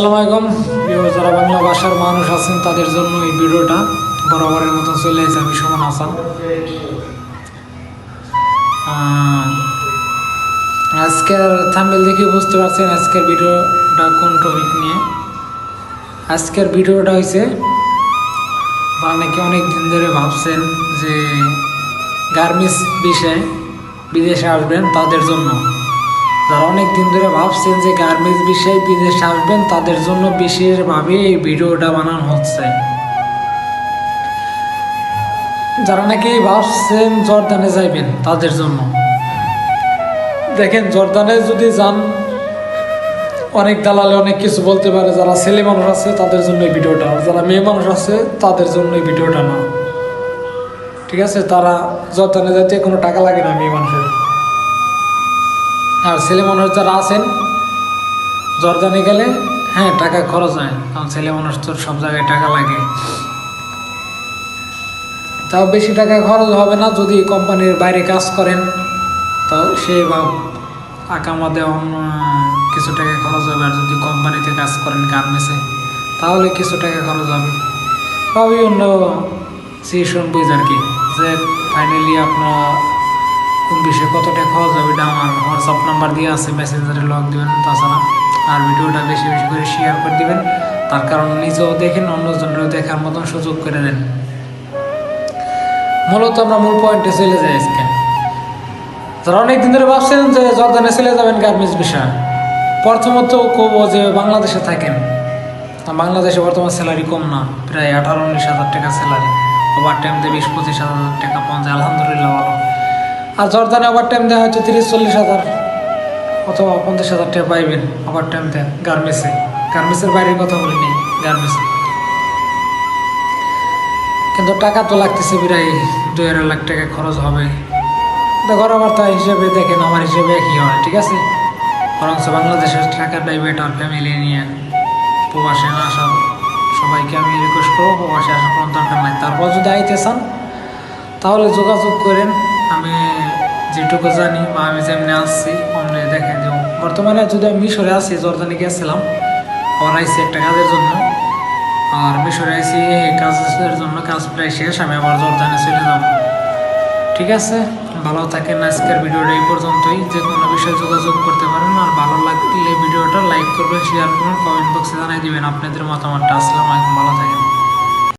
আসসালামু আলাইকুম যারা বাংলা ভাষার মানুষ আছেন তাদের জন্য এই ভিডিওটা বরাবরের মতো চলে এসেছে। আমি সুমন হাসান। আজকের থাম্বনেল দেখে বুঝতে পারছেন আজকের ভিডিওটা কোন টপিক নিয়ে। আজকের ভিডিওটা হয়েছে অনেকে অনেক দিন ধরে ভাবছেন যে গার্মেন্টস বিষয়ে বিদেশে আসবেন তাদের জন্য। যারা অনেক দিন ধরে ভাবছেন যে গার্মেন্টস বিষয়ে বিদেশে আসবেন তাদের জন্য বিশেষভাবে এই ভিডিওটা বানানো হচ্ছে। যারা নাকি ভাবছেন জর্দানে যাইবেন তাদের জন্য। দেখেন, জর্দানে যদি যান অনেক দালালে অনেক কিছু বলতে পারে। যারা ছেলে মানুষ আছে তাদের জন্য এই ভিডিওটা, আর যারা মেয়ে মানুষ আছে তাদের জন্য এই ভিডিওটা না। ঠিক আছে, তারা জর্দানে যাইতে কোনো টাকা লাগে না মেয়ে মানুষের। আর ছেলে মানুষ যারা আছেন জর্দানে গেলে হ্যাঁ টাকা খরচ হয়, কারণ ছেলে মানুষ তো সব জায়গায় টাকা লাগে। তাও বেশি টাকা খরচ হবে না যদি কোম্পানির বাইরে কাজ করেন, তো সেই বা আকামা দেওয়া কিছু টাকা খরচ হবে। আর যদি কোম্পানিতে কাজ করেন গার্মেন্টসে তাহলে কিছু টাকা খরচ হবে। বা বিভিন্ন সিচুয়েশন বুঝ আর কি, যে ফাইনালি আপনার কোন বিষয়ে কত টাকা খরচ হবে এটা আমার হোয়াটসঅ্যাপ নাম্বার দিয়ে আছে, মেসেঞ্জারে লগ দেবেন। তাছাড়া আর ভিডিওটা বেশি বেশি করে শেয়ার করে দেবেন, তার কারণ নিজেও দেখেন অন্যজনেরও দেখার মতন সুযোগ করে দেন। মূলত আমরা মূল পয়েন্টে চলে যাই আজকে। যারা অনেকদিন ধরে ভাবছেন যে জর্দানে চলে যাবেন গার্মেন্টস বিষয়, প্রথমত কবো যে বাংলাদেশে থাকেন। বাংলাদেশে বর্তমান স্যালারি কম না, প্রায় 18-19 হাজার টাকা স্যালারি। ওভার টাইম দিয়ে 20-25 হাজার টাকা পাওয়া যায়, আলহামদুলিল্লাহ ভালো। আর জর্দানে ওভার টাইম দেওয়া হয়তো 30-40 হাজার অথবা 50 হাজার টাকা পাইবেন ওভার টাইম দেন গার্মেন্টসে। গার্মেন্টসের বাইরের কথা বলি নেই, গার্মেন্টসে কিন্তু টাকা তো লাগতেছে প্রায় 2-2.5 লাখ টাকা খরচ হবে। কথাবার্তা হিসেবে দেখেন আমার হিসেবে একই হয়, ঠিক আছে। বরঞ্চ বাংলাদেশের টাকাটাই বেটার ফ্যামিলি নিয়ে। প্রবাসে না আসা সবাইকে আমি রিকোয়েস্ট করবো, প্রবাসে আসার কোনো দরকার নাই। তারপর যদি আইতে চান তাহলে যোগাযোগ করেন। আমি যেটুকু জানি বা আমি যেমনি আসছি অমনি দেখে দেব। বর্তমানে যদি আমি মিশরে আসি, জর্দানে গিয়েছিলাম, আমার আইসি একটা কাজের জন্য। আর মিশরে আইসি কাজের জন্য, কাজ প্রায় শেষ, আমি আবার জর্দানে চলে যাব। ঠিক আছে, ভালো থাকেন। আজকের ভিডিওটা এই পর্যন্তই। যে কোনো বিষয়ে যোগাযোগ করতে পারেন। আর ভালো লাগলে ভিডিওটা লাইক করবেন, শেয়ার করবেন, কমেন্ট বক্সে জানাই দিবেন আপনাদের মতামতটা। আসসালামু আলাইকুম, ভালো থাকেন।